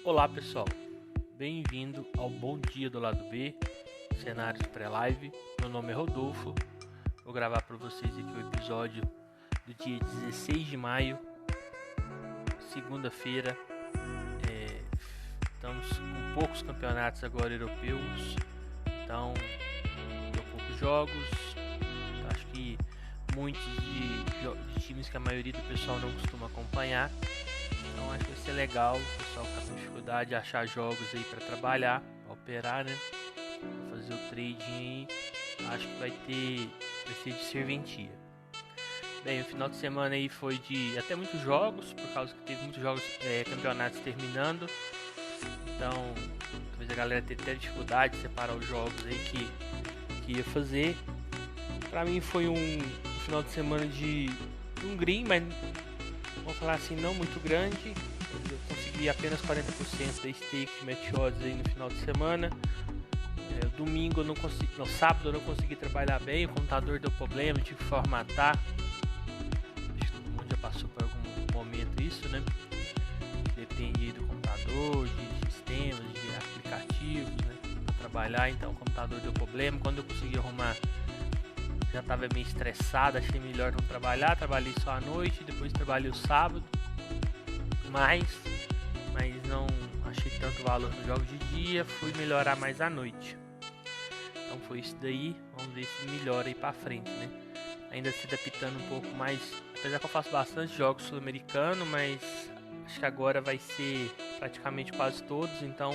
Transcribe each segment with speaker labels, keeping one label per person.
Speaker 1: Olá pessoal, bem-vindo ao Bom Dia do Lado B, cenários pré-live. Meu nome é Rodolfo, vou gravar para vocês aqui o episódio do dia 16 de maio, segunda-feira. Estamos com poucos campeonatos agora europeus, então poucos jogos, acho que muitos de times que a maioria do pessoal não costuma acompanhar. Então acho que vai ser legal o pessoal que tá com dificuldade de achar jogos aí para trabalhar, pra operar, né? Fazer o trading aí. Acho que vai ser de serventia. Bem, o final de semana aí foi de até muitos jogos, por causa que teve muitos jogos, campeonatos terminando. Então, talvez a galera tenha até dificuldade de separar os jogos aí que ia fazer. Pra mim foi um final de semana de um green, mas vamos falar assim, não muito grande. Eu consegui apenas 40% da stake de match odds aí no final de semana. Domingo eu não consegui, no sábado eu não consegui trabalhar bem, o computador deu problema, tive que formatar. Acho que todo mundo já passou por algum momento isso, né? Depende do computador, de sistemas, de aplicativos, né? Para trabalhar, então o computador deu problema. Quando eu consegui arrumar, já estava meio estressado, achei melhor não trabalhar. Trabalhei só à noite, depois trabalhei o sábado, mas não achei tanto valor nos jogos de dia, fui melhorar mais à noite. Então foi isso daí, vamos ver se melhora aí pra frente, né? Ainda se adaptando um pouco mais, apesar que eu faço bastante jogos sul-americanos, mas acho que agora vai ser praticamente quase todos, então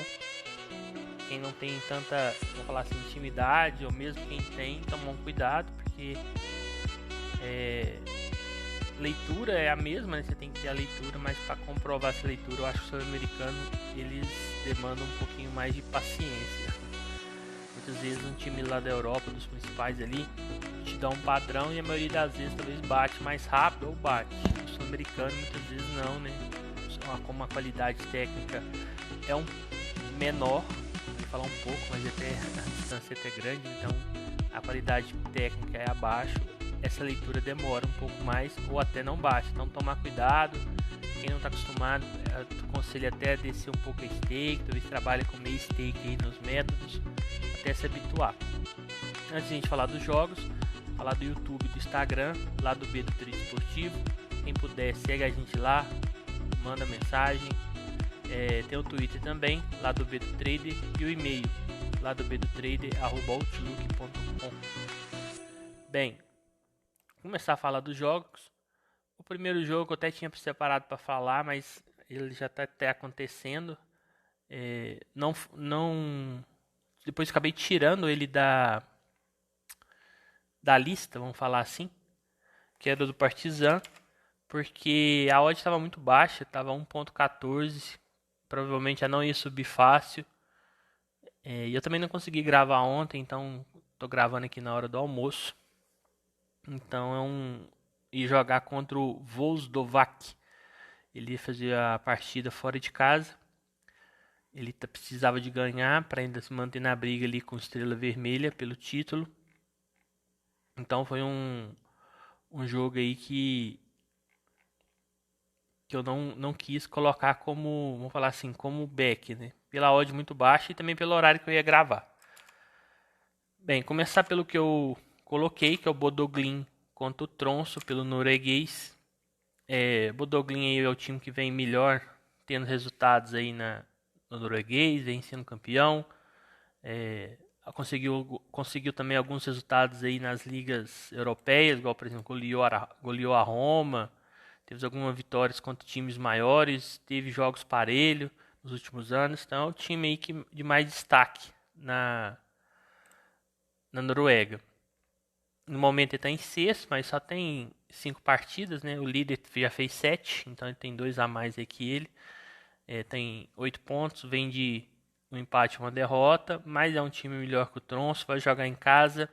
Speaker 1: quem não tem tanta, vamos falar assim, intimidade, ou mesmo quem tem, tomar um cuidado, porque leitura é a mesma, né? Você tem que ter a leitura, mas para comprovar essa leitura, eu acho que o sul-americano eles demandam um pouquinho mais de paciência. Muitas vezes um time lá da Europa, dos principais ali, te dá um padrão e a maioria das vezes talvez bate mais rápido ou bate. O sul-americano muitas vezes não, né? Como a qualidade técnica é um menor, vou falar um pouco, mas até a distância é até grande, então a qualidade técnica é abaixo. Essa leitura demora um pouco mais ou até não bate, então tomar cuidado. Quem não está acostumado, eu aconselho até a descer um pouco a stake, talvez trabalhe com meio stake aí nos métodos, até se habituar. Antes de a gente falar dos jogos, falar do YouTube e do Instagram, lá do B do Trade Esportivo. Quem puder, segue a gente lá, manda mensagem. Tem o Twitter também, lá do B do Trader, e o e-mail, lá do B do Trader, @outlook.com. Bem, começar a falar dos jogos. O primeiro jogo eu até tinha separado para falar, mas ele já está até acontecendo. Depois acabei tirando ele da lista, vamos falar assim, que era do Partizan, porque a odd estava muito baixa, estava 1.14, provavelmente já não ia subir fácil. E eu também não consegui gravar ontem, então estou gravando aqui na hora do almoço. Então ia jogar contra o Voždovac. Ele ia fazer a partida fora de casa. Ele precisava de ganhar para ainda se manter na briga ali com Estrela Vermelha pelo título. Então foi um jogo aí que eu não quis colocar como, vamos falar assim, como back, né? Pela odd muito baixa e também pelo horário que eu ia gravar. Bem, começar pelo que eu coloquei, que é o Bodoglin contra o Tromsø pelo norueguês. Bodoglin aí é o time que vem melhor, tendo resultados aí no norueguês, vem sendo campeão. Conseguiu também alguns resultados aí nas ligas europeias, igual por exemplo goleou a Roma, teve algumas vitórias contra times maiores, teve jogos parelho nos últimos anos, então é o time aí de mais destaque na Noruega. No momento ele está em sexto, mas só tem 5 partidas, né? O líder já fez 7, então ele tem 2 a mais aí que ele. Tem 8 pontos, vem de um empate e uma derrota, mas é um time melhor que o Tromsø, vai jogar em casa,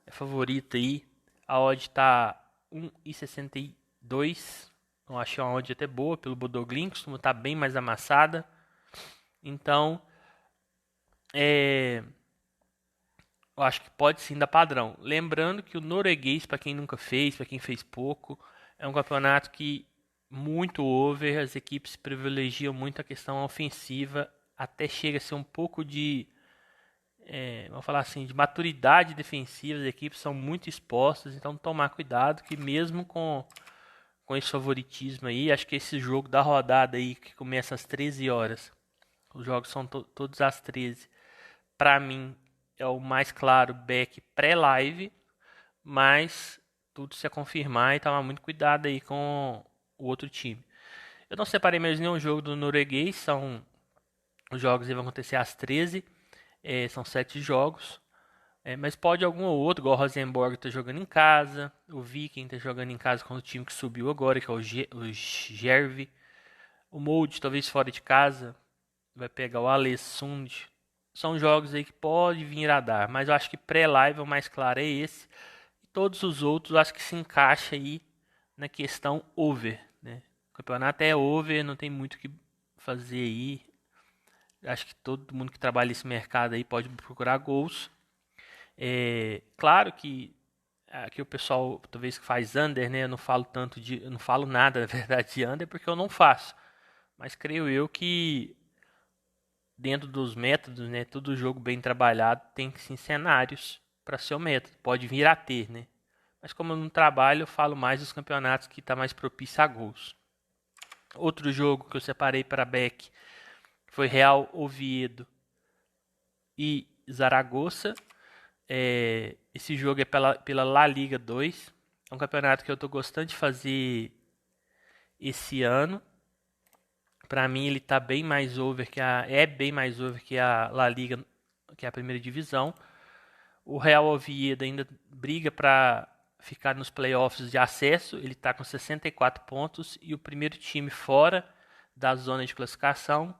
Speaker 1: é favorito aí. A odd está 1,62, eu achei uma odd até boa pelo Bodoglin, costuma estar bem mais amassada. Então, eu acho que pode sim dar padrão. Lembrando que o norueguês, para quem nunca fez, para quem fez pouco, é um campeonato que muito over, as equipes privilegiam muito a questão ofensiva, até chega a ser um pouco de, vamos falar assim, de maturidade defensiva, as equipes são muito expostas, então tomar cuidado que mesmo com esse favoritismo aí, acho que esse jogo da rodada aí, que começa às 13 horas, os jogos são todos às 13, para mim é o mais claro back pré-live, mas tudo se a confirmar e tomar muito cuidado aí com o outro time. Eu não separei mais nenhum jogo do norueguês, os jogos vão acontecer às 13, são 7 jogos, mas pode algum ou outro, igual o Rosenborg tá jogando em casa, o Viking tá jogando em casa com o time que subiu agora, que é o Gervi, o Molde talvez fora de casa, vai pegar o Alessund. São jogos aí que pode vir a dar, mas eu acho que pré-live o mais claro é esse. E todos os outros eu acho que se encaixa aí na questão over, né? O campeonato é over, não tem muito o que fazer aí. Acho que todo mundo que trabalha nesse mercado aí pode procurar gols. Claro que aqui o pessoal talvez que faz under, né? Eu não falo nada na verdade de under porque eu não faço. Mas creio eu que dentro dos métodos, né? Todo jogo bem trabalhado tem sim cenários para seu método. Pode vir a ter, né? Mas como eu não trabalho, eu falo mais dos campeonatos que está mais propício a gols. Outro jogo que eu separei para back foi Real Oviedo e Zaragoza. Esse jogo é pela La Liga 2. É um campeonato que eu estou gostando de fazer esse ano. Para mim ele tá bem mais over bem mais over que a La Liga, que é a primeira divisão. O Real Oviedo ainda briga para ficar nos playoffs de acesso, ele está com 64 pontos e o primeiro time fora da zona de classificação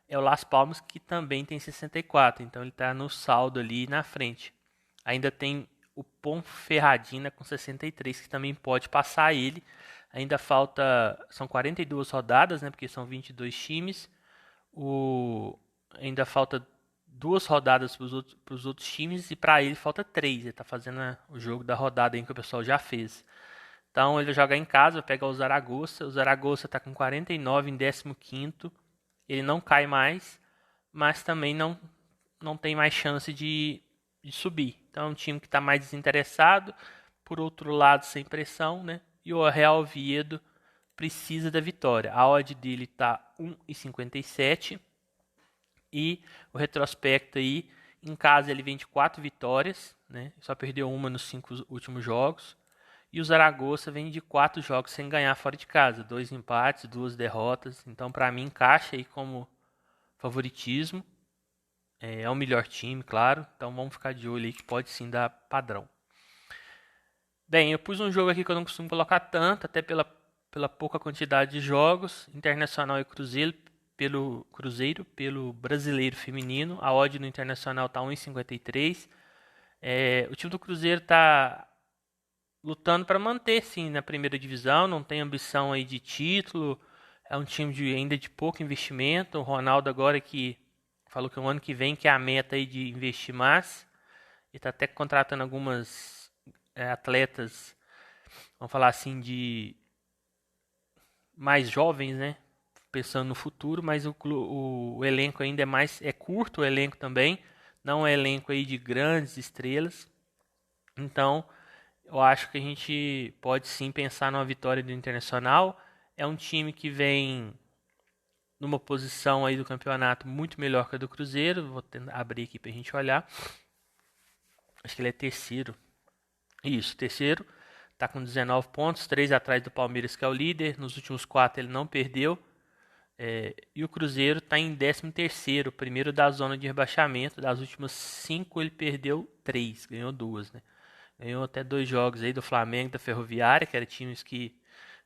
Speaker 1: é o Las Palmas, que também tem 64, então ele está no saldo ali na frente. Ainda tem o Ponferradina com 63, que também pode passar ele. Ainda são 42 rodadas, né, porque são 22 times. Ainda falta 2 rodadas para os outros times e para ele falta 3. Ele está fazendo o jogo da rodada aí que o pessoal já fez. Então ele vai jogar em casa, vai pegar o Zaragoza. O Zaragoza está com 49 em 15º. Ele não cai mais, mas também não tem mais chance de subir. Então é um time que está mais desinteressado. Por outro lado, sem pressão, né? E o Real Oviedo precisa da vitória. A odd dele está 1,57. E o retrospecto aí, em casa ele vem de 4 vitórias, né? Só perdeu uma nos 5 últimos jogos. E o Zaragoza vem de 4 jogos sem ganhar fora de casa, 2 empates, 2 derrotas. Então, para mim, encaixa aí como favoritismo. É o melhor time, claro. Então, vamos ficar de olho aí que pode sim dar padrão. Bem, eu pus um jogo aqui que eu não costumo colocar tanto, até pela pouca quantidade de jogos. Internacional e Cruzeiro, pelo Brasileiro Feminino. A odd no Internacional está 1,53. O time do Cruzeiro está lutando para manter, sim, na primeira divisão. Não tem ambição aí de título. É um time ainda de pouco investimento. O Ronaldo agora que falou que o ano que vem que é a meta aí de investir mais. Ele está até contratando algumas atletas, vamos falar assim, de mais jovens, né? Pensando no futuro, mas o elenco ainda é curto, o elenco também, não é elenco aí de grandes estrelas. Então, eu acho que a gente pode sim pensar numa vitória do Internacional. É um time que vem numa posição aí do campeonato muito melhor que a do Cruzeiro. Vou abrir aqui pra gente olhar. Acho que ele é terceiro. Isso, terceiro. Tá com 19 pontos, 3 atrás do Palmeiras, que é o líder. Nos últimos 4 ele não perdeu. E o Cruzeiro está em 13º, primeiro da zona de rebaixamento. Das últimas 5 ele perdeu 3, ganhou 2, né? Ganhou até 2 jogos aí do Flamengo, da Ferroviária, que eram times que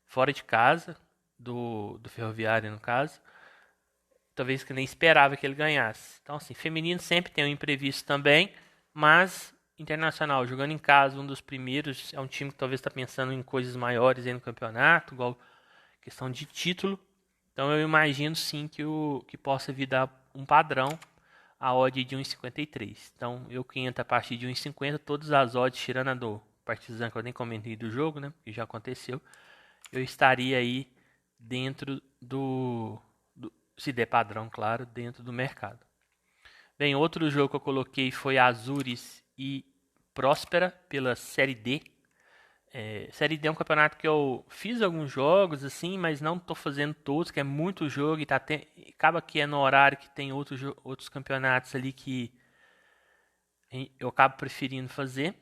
Speaker 1: fora de casa, do Ferroviária no caso. Talvez que nem esperava que ele ganhasse. Então assim, feminino sempre tem um imprevisto também, mas Internacional jogando em casa, um dos primeiros, é um time que talvez está pensando em coisas maiores aí no campeonato, igual questão de título. Então eu imagino sim que possa vir dar um padrão a odd de 1,53. Então eu que entro a partir de 1,50, todas as odds, tirando a do Partizan, que eu nem comentei do jogo, né? Que já aconteceu, eu estaria aí dentro se der padrão, claro, dentro do mercado. Bem, outro jogo que eu coloquei foi Azures e Próspera pela Série D. Série D é um campeonato que eu fiz alguns jogos, assim, mas não estou fazendo todos, que é muito jogo e acaba que é no horário que tem outros campeonatos ali que eu acabo preferindo fazer.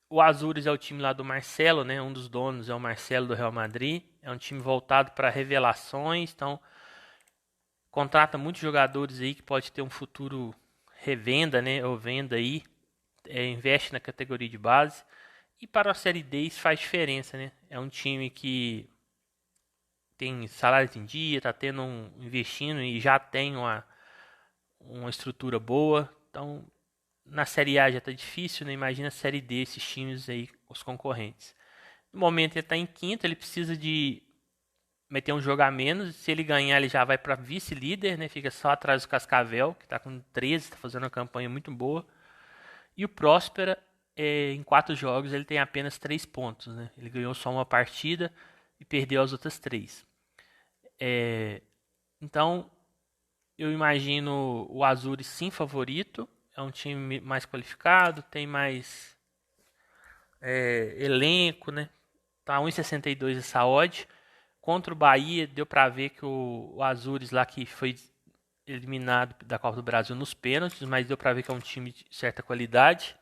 Speaker 1: O Azures é o time lá do Marcelo, né? Um dos donos é o Marcelo do Real Madrid. É um time voltado para revelações, então contrata muitos jogadores aí que pode ter um futuro revenda, né? Ou venda aí. Investe na categoria de base. E para a Série D isso faz diferença, né? É um time que tem salários em dia, está investindo e já tem uma estrutura boa. Então, na Série A já está difícil, né? Imagina a Série D, esses times aí, os concorrentes. No momento ele está em quinto, ele precisa de meter um jogo a menos. Se ele ganhar, ele já vai para vice-líder, né? Fica só atrás do Cascavel, que está com 13, está fazendo uma campanha muito boa. E o Próspera, em 4 jogos, ele tem apenas 3 pontos, né? Ele ganhou só uma partida e perdeu as outras 3. Então, eu imagino o Azures sim favorito. É um time mais qualificado, tem mais elenco, né? Tá 1,62 essa odd. Contra o Bahia, deu pra ver que o Azures lá que foi eliminado da Copa do Brasil nos pênaltis, mas deu pra ver que é um time de certa qualidade.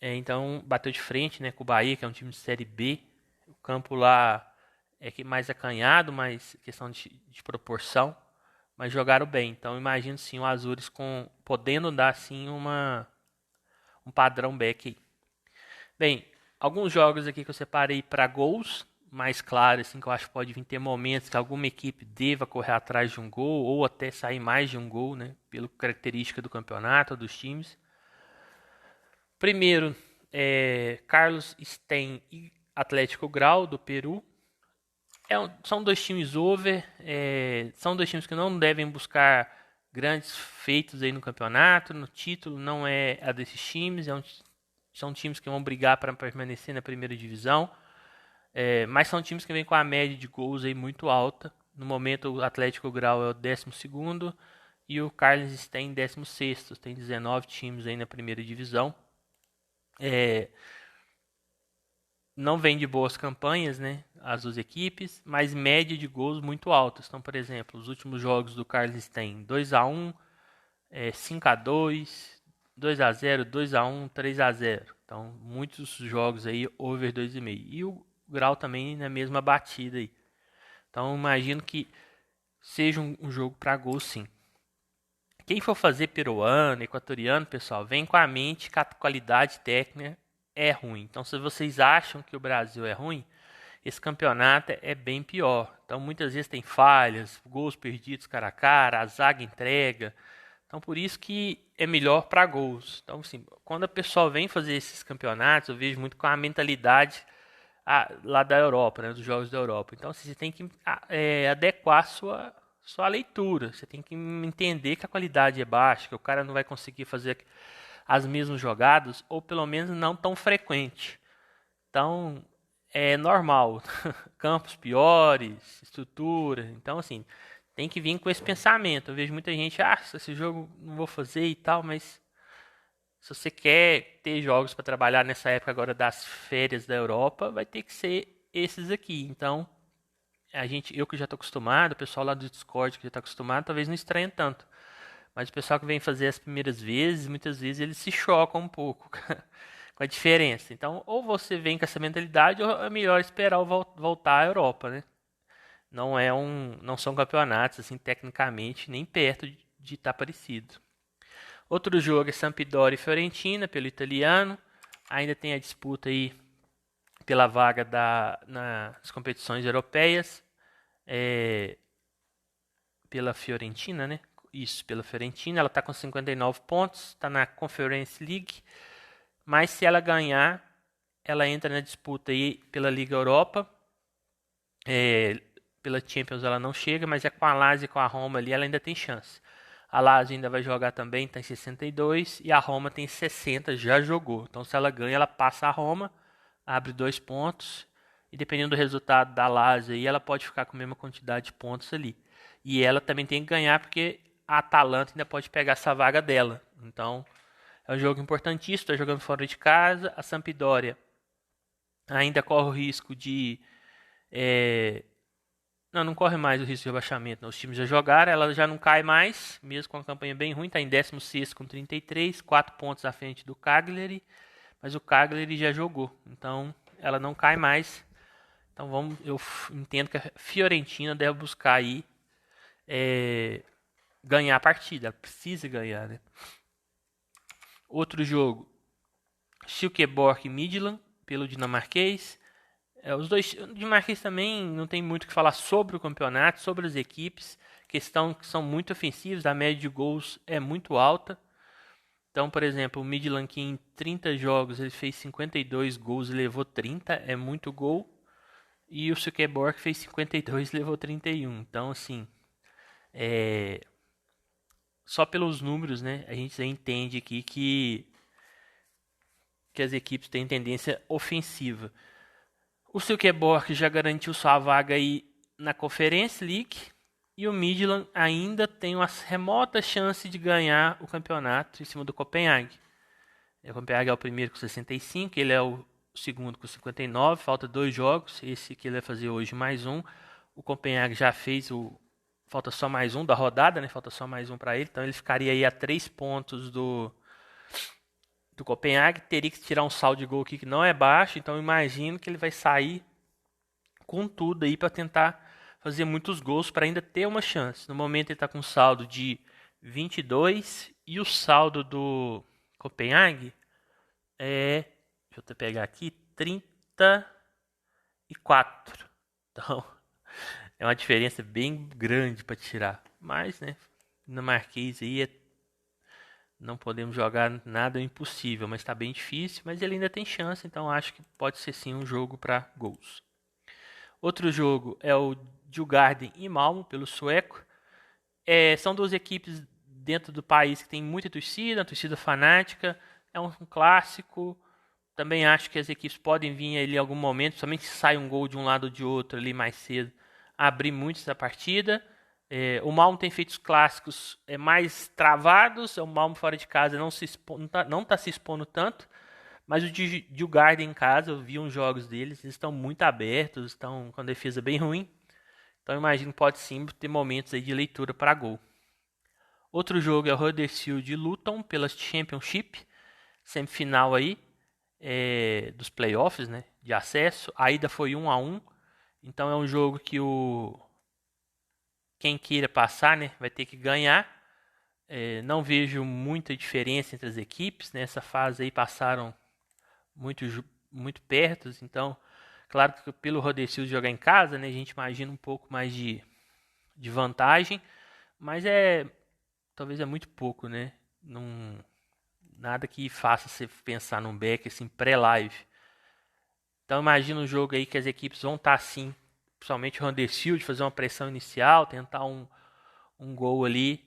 Speaker 1: Então, bateu de frente, né, com o Bahia, que é um time de Série B. O campo lá é mais acanhado, mas questão de proporção. Mas jogaram bem. Então, imagino sim o Azures podendo dar sim um padrão back aí. Bem, alguns jogos aqui que eu separei para gols mais claros, assim, que eu acho que pode vir ter momentos que alguma equipe deva correr atrás de um gol ou até sair mais de um gol, né, pela característica do campeonato, dos times. Primeiro, Carlos Stein e Atlético Grau, do Peru. São 2 times over, são 2 times que não devem buscar grandes feitos aí no campeonato, no título, não é a desses times, são times que vão brigar para permanecer na primeira divisão, mas são times que vêm com a média de gols aí muito alta. No momento o Atlético Grau é o 12º e o Carlos Stein 16º, tem 19 times aí na primeira divisão. Não vem de boas campanhas, né, as duas equipes, mas média de gols muito altas. Então, por exemplo, os últimos jogos do Carlos Stein, 2-1, 5-2, 2-0, 2-1, 3-0. Então, muitos jogos aí over 2,5. E o Grau também na mesma batida aí. Então, imagino que seja um jogo para gol, sim. Quem for fazer peruano, equatoriano, pessoal, vem com a mente que a qualidade técnica é ruim. Então, se vocês acham que o Brasil é ruim, esse campeonato é bem pior. Então, muitas vezes tem falhas, gols perdidos cara a cara, a zaga entrega. Então, por isso que é melhor para gols. Então, assim, quando a pessoa vem fazer esses campeonatos, eu vejo muito com a mentalidade lá da Europa, né, dos jogos da Europa. Então, assim, você tem que adequar sua leitura. Você tem que entender que a qualidade é baixa, que o cara não vai conseguir fazer as mesmas jogadas, ou pelo menos não tão frequente. Então, é normal. Campos piores, estrutura. Então, assim, tem que vir com esse pensamento. Eu vejo muita gente, esse jogo não vou fazer e tal, mas se você quer ter jogos para trabalhar nessa época agora das férias da Europa, vai ter que ser esses aqui. Então, eu que já estou acostumado, o pessoal lá do Discord que já está acostumado, talvez não estranhe tanto. Mas o pessoal que vem fazer as primeiras vezes, muitas vezes eles se chocam um pouco com a diferença. Então, ou você vem com essa mentalidade, ou é melhor esperar voltar à Europa, né? Não são campeonatos assim tecnicamente nem perto de estar parecido. Outro jogo é Sampdoria e Fiorentina pelo italiano. Ainda tem a disputa aí pela vaga nas competições europeias. Pela Fiorentina, né? Isso, pela Fiorentina. Ela está com 59 pontos, está na Conference League. Mas se ela ganhar, ela entra na disputa aí pela Liga Europa. Pela Champions ela não chega, mas com a Lazio e com a Roma ali ela ainda tem chance. A Lazio ainda vai jogar também, tem 62, e a Roma tem 60, já jogou. Então se ela ganha, ela passa a Roma, abre 2 pontos, e dependendo do resultado da Lazio, aí ela pode ficar com a mesma quantidade de pontos ali. E ela também tem que ganhar porque a Atalanta ainda pode pegar essa vaga dela. Então, é um jogo importantíssimo, está jogando fora de casa. A Sampdoria ainda corre o risco de... Não corre mais o risco de rebaixamento. Não. Os times já jogaram, ela já não cai mais, mesmo com a campanha bem ruim. Está em 16º com 33, 4 pontos à frente do Cagliari. Mas o Cagliari já jogou, então ela não cai mais. Então eu entendo que a Fiorentina deve buscar aí ganhar a partida. Ela precisa ganhar, né? Outro jogo, Silkeborg e Midtjylland, pelo dinamarquês. Os dois, o dinamarquês também não tem muito o que falar sobre o campeonato, sobre as equipes. Questão que são muito ofensivos, a média de gols é muito alta. Então, por exemplo, o Midtjylland que em 30 jogos ele fez 52 gols e levou 30, é muito gol. E o Silkeborg fez 52 e levou 31. Então, assim, só pelos números, né, a gente já entende aqui que as equipes têm tendência ofensiva. O Silkeborg já garantiu sua vaga aí na Conference League. E o Midtjylland ainda tem uma remota chance de ganhar o campeonato em cima do Copenhague. O Copenhague é o primeiro com 65, ele é o segundo com 59, falta 2 jogos. Esse que ele vai fazer hoje mais um. O Copenhague já fez falta só mais um da rodada, né? Falta só mais um para ele, então ele ficaria aí a 3 pontos do Copenhague. Teria que tirar um saldo de gol aqui que não é baixo, então eu imagino que ele vai sair com tudo aí para tentar fazer muitos gols para ainda ter uma chance. No momento ele está com um saldo de 22 e o saldo do Copenhague deixa eu até pegar aqui, 34. Então, é uma diferença bem grande para tirar. Mas, né, dinamarquês aí não podemos jogar nada impossível, mas está bem difícil, mas ele ainda tem chance, então acho que pode ser sim um jogo para gols. Outro jogo é o Djurgården e Malmö, pelo sueco. São duas equipes dentro do país que tem muita torcida, uma torcida fanática. É um clássico. Também acho que as equipes podem vir ali em algum momento, somente se sai um gol de um lado ou de outro ali mais cedo, abrir muito essa partida. O Malmö tem feito os clássicos mais travados. O Malmö fora de casa não está se expondo tanto. Mas o Djurgården em casa, eu vi uns jogos deles, eles estão muito abertos, estão com a defesa bem ruim. Então eu imagino que pode sim ter momentos aí de leitura para gol. Outro jogo é o Huddersfield e Luton pela Championship, semifinal aí dos playoffs, né, de acesso. A ida foi 1-1, então é um jogo que quem queira passar, né, vai ter que ganhar. Não vejo muita diferença entre as equipes, nessa fase aí passaram muito perto, então claro que pelo Huddersfield jogar em casa, né, a gente imagina um pouco mais de vantagem, mas talvez é muito pouco, né, nada que faça você pensar num back assim pré-live. Então imagina um jogo aí que as equipes vão estar assim, principalmente o Huddersfield, fazer uma pressão inicial, tentar um gol ali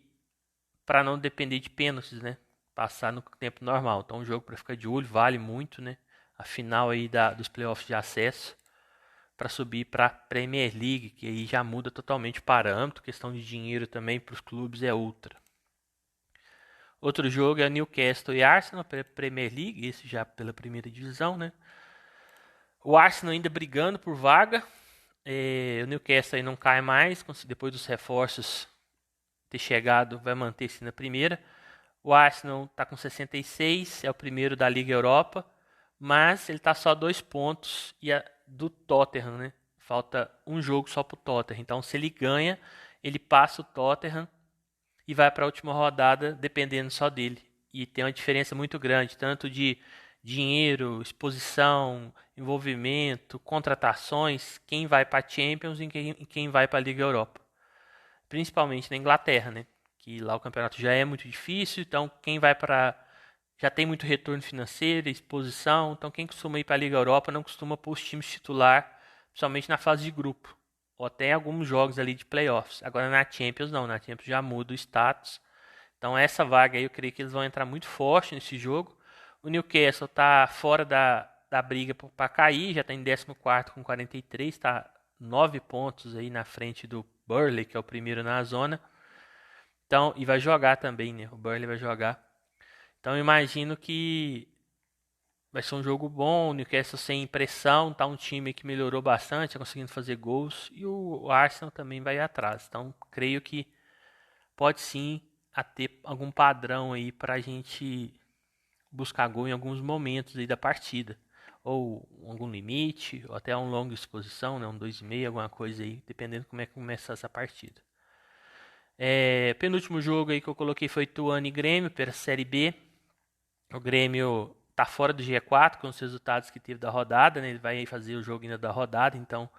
Speaker 1: para não depender de pênaltis, né, passar no tempo normal. Então um jogo para ficar de olho, vale muito, né? A final aí dos playoffs de acesso para subir para a Premier League, que aí já muda totalmente o parâmetro, questão de dinheiro também para os clubes é outra. Outro jogo é Newcastle e Arsenal pela Premier League, esse já pela primeira divisão, né? O Arsenal ainda brigando por vaga, o Newcastle aí não cai mais, depois dos reforços ter chegado, vai manter-se na primeira. O Arsenal está com 66, é o primeiro da Liga Europa, mas ele está só 2 pontos do Tottenham, né? Falta um jogo só para o Tottenham. Então, se ele ganha, ele passa o Tottenham e vai para a última rodada, dependendo só dele. E tem uma diferença muito grande, tanto de dinheiro, exposição, envolvimento, contratações, quem vai para a Champions e quem vai para a Liga Europa. Principalmente na Inglaterra, né? Que lá o campeonato já é muito difícil, então quem vai já tem muito retorno financeiro, exposição, então quem costuma ir para a Liga Europa não costuma pôr os times titular, principalmente na fase de grupo, ou até alguns jogos ali de playoffs. Agora na Champions não, na Champions já muda o status. Então essa vaga aí eu creio que eles vão entrar muito forte nesse jogo. O Newcastle está fora da briga para cair, já está em 14º com 43, está 9 pontos aí na frente do Burnley, que é o primeiro na zona. Então, e vai jogar também, né? O Burnley vai jogar. Então, eu imagino que vai ser um jogo bom, o Newcastle sem pressão, tá um time que melhorou bastante, tá conseguindo fazer gols, e o Arsenal também vai atrás. Então, creio que pode sim ter algum padrão aí para a gente buscar gol em alguns momentos aí da partida. Ou algum limite, ou até uma longa exposição, né? Um 2,5, alguma coisa aí, dependendo como é que começar essa partida. Penúltimo jogo aí que eu coloquei foi Ituano e Grêmio, pela Série B. O Grêmio tá fora do G4 com os resultados que teve da rodada, né? Ele vai fazer o jogo ainda da rodada, então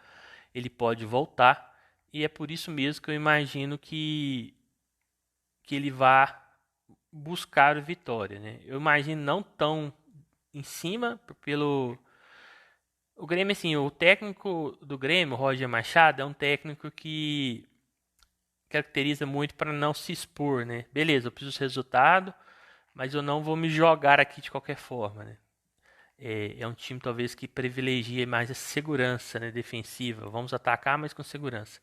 Speaker 1: ele pode voltar. E é por isso mesmo que eu imagino que ele vá buscar a vitória, né? Eu imagino não tão em cima pelo o Grêmio, assim, o técnico do Grêmio, Roger Machado, é um técnico que caracteriza muito para não se expor, né? Beleza, eu preciso do resultado, mas eu não vou me jogar aqui de qualquer forma, né? É um time talvez que privilegia mais a segurança, né, defensiva. Vamos atacar, mas com segurança.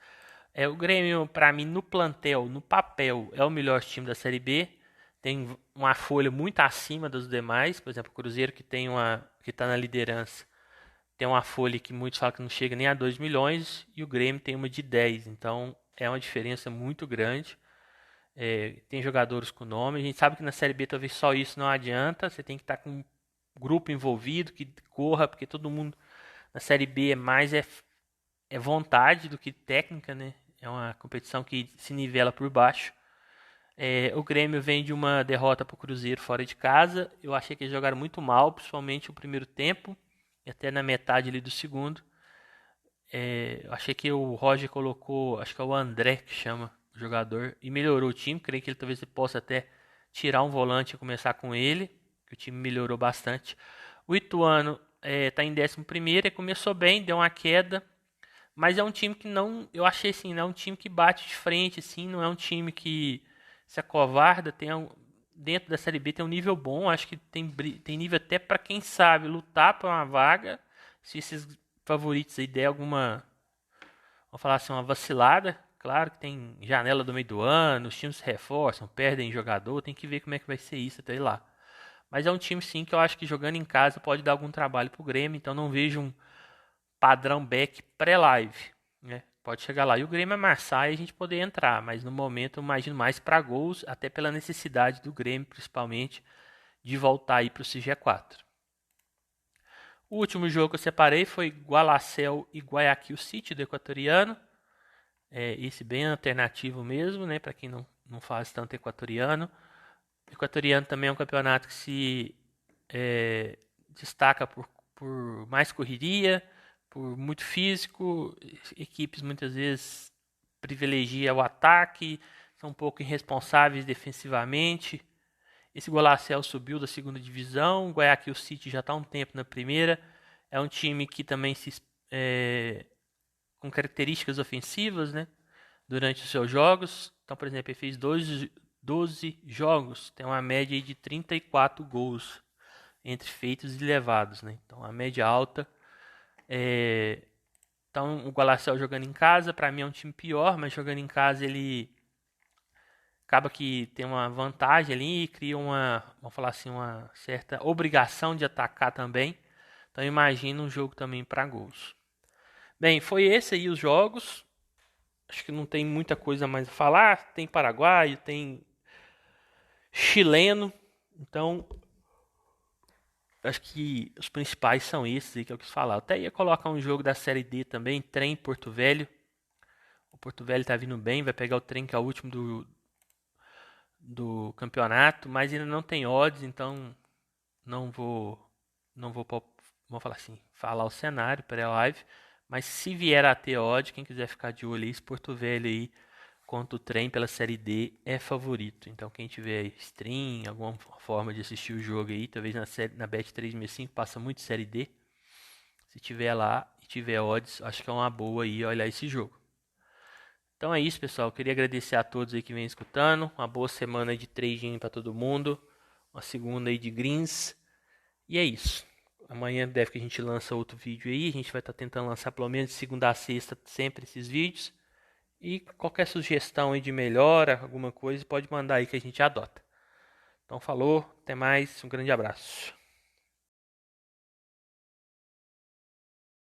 Speaker 1: O Grêmio, para mim, no plantel, no papel, é o melhor time da Série B. Tem uma folha muito acima dos demais. Por exemplo, o Cruzeiro, que está na liderança, tem uma folha que muitos falam que não chega nem a 2 milhões. E o Grêmio tem uma de 10. Então, é uma diferença muito grande. Tem jogadores com nome. A gente sabe que na Série B talvez só isso não adianta. Você tem que estar com um grupo envolvido, que corra, porque todo mundo na Série B é vontade do que técnica, né? É uma competição que se nivela por baixo. O Grêmio vem de uma derrota para o Cruzeiro fora de casa. Eu achei que eles jogaram muito mal, principalmente o primeiro tempo e até na metade ali do segundo. Eu achei que o Roger colocou, acho que é o André que chama o jogador, e melhorou o time. Creio que ele talvez possa até tirar um volante e começar com ele, que o time melhorou bastante. O Ituano está em 11º, começou bem, deu uma queda, mas é um time que não, eu achei assim, não é um time que bate de frente, assim, não é um time que se acovarda. Dentro da Série B tem um nível bom, acho que tem nível até para quem sabe lutar por uma vaga. Se esses favoritos aí der alguma, vamos falar assim, uma vacilada, claro que tem janela do meio do ano, os times se reforçam, perdem jogador, tem que ver como é que vai ser isso até lá. Mas é um time sim que eu acho que jogando em casa pode dar algum trabalho pro Grêmio, então não vejo um padrão back pré-live, né? Pode chegar lá e o Grêmio amassar e a gente poder entrar, mas no momento eu imagino mais para gols, até pela necessidade do Grêmio, principalmente, de voltar aí para o CG4. O último jogo que eu separei foi Gualacel e Guayaquil City, do equatoriano. Esse bem alternativo mesmo, né? Para quem não faz tanto equatoriano. O equatoriano também é um campeonato que se destaca por mais correria, por muito físico. Equipes muitas vezes privilegiam o ataque, são um pouco irresponsáveis defensivamente. Esse Golacel subiu da segunda divisão, o Guayaquil City já está há um tempo na primeira. É um time que também com características ofensivas, né, durante os seus jogos. Então, por exemplo, ele fez 12 jogos, tem uma média de 34 gols entre feitos e levados, né? Então, a média alta. Então, o Gualacel jogando em casa, para mim é um time pior, mas jogando em casa ele acaba que tem uma vantagem ali e cria vamos falar assim, uma certa obrigação de atacar também. Então, eu imagino um jogo também para gols. Bem, foi esse aí os jogos. Acho que não tem muita coisa mais a falar. Tem paraguaio, tem chileno. Então, acho que os principais são esses aí que eu quis falar. Eu até ia colocar um jogo da Série D também, Trem Porto Velho. O Porto Velho tá vindo bem, vai pegar o Trem, que é o último do campeonato, mas ainda não tem odds, então não vou vamos falar assim, falar o cenário pré-live. Mas se vier a ter odd, quem quiser ficar de olho aí, esse Porto Velho aí contra o Trem pela Série D é favorito. Então quem tiver stream, alguma forma de assistir o jogo aí, talvez na Bet365 passa muito Série D. Se tiver lá e tiver odds, acho que é uma boa aí olhar esse jogo. Então é isso, pessoal. Eu queria agradecer a todos aí que vem escutando. Uma boa semana de trading para todo mundo. Uma segunda aí de greens. E é isso. Amanhã deve que a gente lança outro vídeo aí. A gente vai estar tentando lançar pelo menos de segunda a sexta sempre esses vídeos. E qualquer sugestão aí de melhora, alguma coisa, pode mandar aí que a gente adota. Então falou, até mais, um grande abraço.